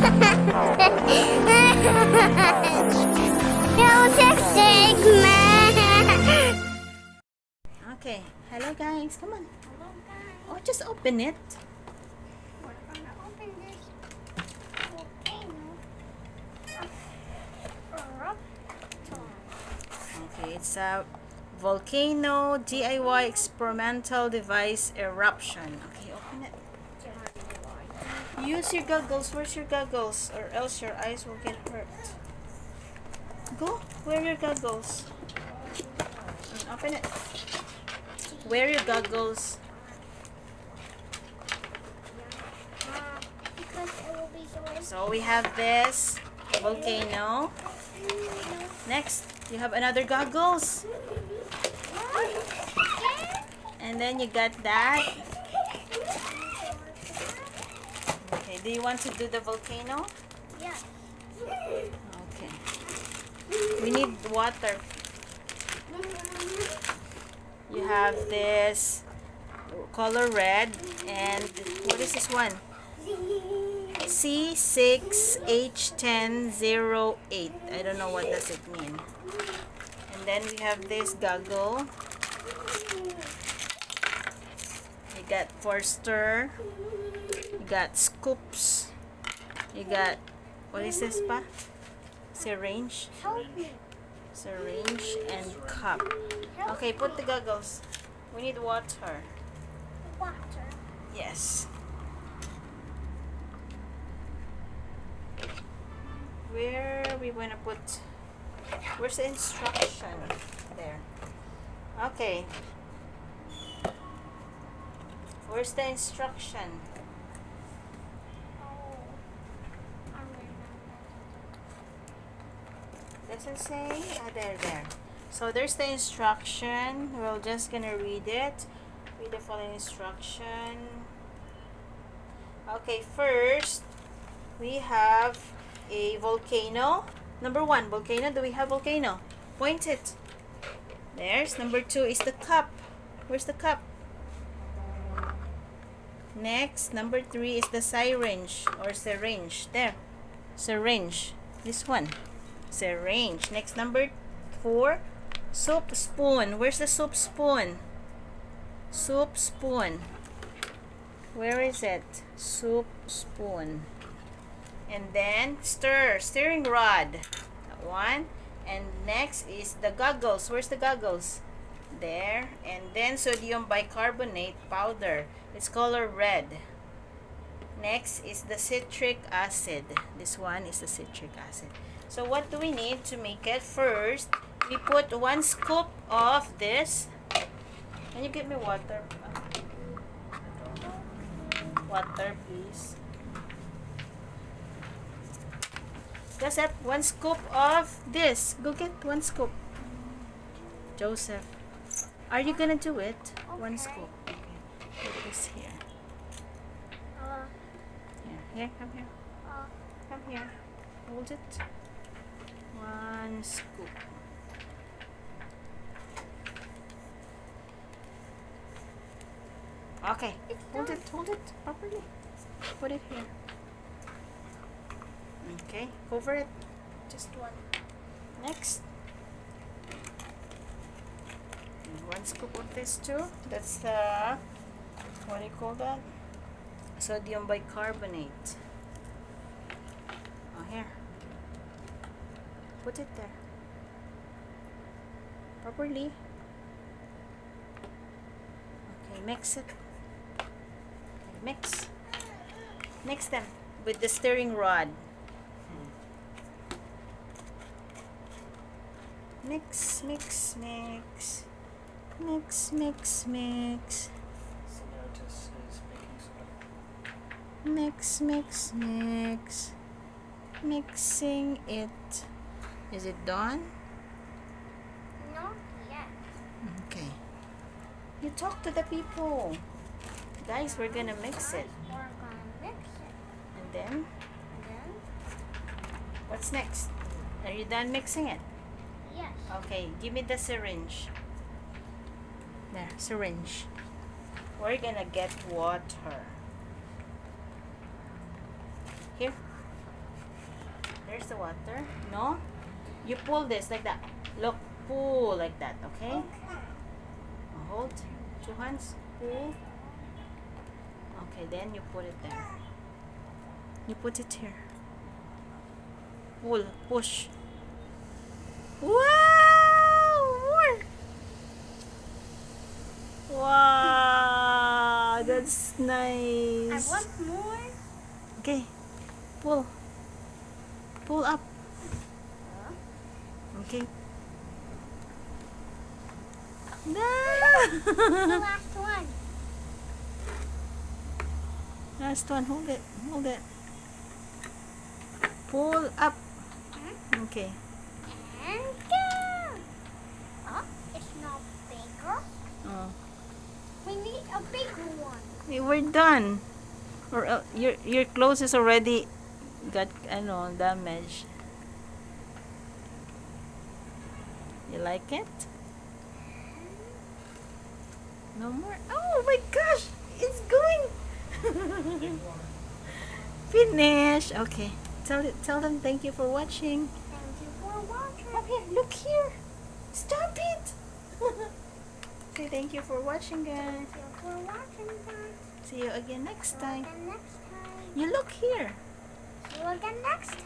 Okay, hello guys, come on. Oh, just open it. We're gonna open this volcano. Okay, it's a volcano DIY experimental device eruption. Okay, open it. Use your goggles. Where's your goggles? Or else your eyes will get hurt. Go. Wear your goggles. Open it. Wear your goggles. Because it will be So we have this volcano. Next, you have another goggles. And then you got that. Okay, do you want to do the volcano? Yes. Okay. We need water. You have this color red and what is this one? C6H1008. I don't know what does it mean. And then we have this goggle. You got Forster. You got scoops. You got, what is this pa? Syringe. Help me. Syringe and cup. Okay, put the goggles. We need water. Water. Yes. Where we wanna put? Where's the instruction? There. Okay. Where's the instruction? Oh. I remember. Doesn't say? Ah, there. So there's the instruction. We're just gonna read it. Read the following instruction. Okay, first we have a volcano. Number 1, volcano. Do we have volcano? Point it. There's number 2 is the cup. Where's the cup? Next, number 3 is the syringe or syringe. There. Syringe. This one. Syringe. Next, number 4, soup spoon. Where's the soup spoon? Soup spoon. Where is it? Soup spoon. And then steering rod. That one. And next is the goggles. Where's the goggles? There. And then sodium bicarbonate powder. It's color red. Next is the citric acid. This one is the citric acid. So what do we need to make it? First, we put 1 scoop of this. Can you give me water? Water, please. Joseph, 1 scoop of this. Go get 1 scoop. Joseph, are you gonna do it? Okay. 1 scoop. Okay. Put this here. Here, come here. Come here. Hold it. 1 scoop. Okay. Hold it properly. Put it here. Okay, cover it. Just 1. Next. And 1 scoop of this too. That's the, what do you call that? Sodium bicarbonate. Oh, here. Put it there. Properly. Okay, mix it. Okay, mix. Mix them with the stirring rod. Mix. Mix. Mixing it. Is it done? Not yet. Okay. You talk to the people. Guys, we're gonna mix it. We're gonna mix it. And then, And then, what's next? Are you done mixing it? yes. Okay, give me the syringe. There, syringe. We're gonna get water. Here. There's the water. No? You pull this like that. Look, pull like that, okay? Hold. 2 hands. Pull. Okay, then you put it there. You put it here. Pull. Push. Wow! More! Wow! That's I nice. want more. Okay. Pull. Pull up. Okay. The No! last one. Last one. Hold it. Hold it. Pull up. Okay. And go. Oh, it's not bigger. Oh. We need a bigger one. Hey, we're done. Or your clothes is already got damaged. You like it? No more. Oh my gosh, it's going. Finish. Okay. Tell them thank you for watching. Thank you for watching. Okay, look here. Stop it. Say thank you for watching, guys. Thank you for watching, guys. See you again next See you time. again next time. You look here. See you again next time.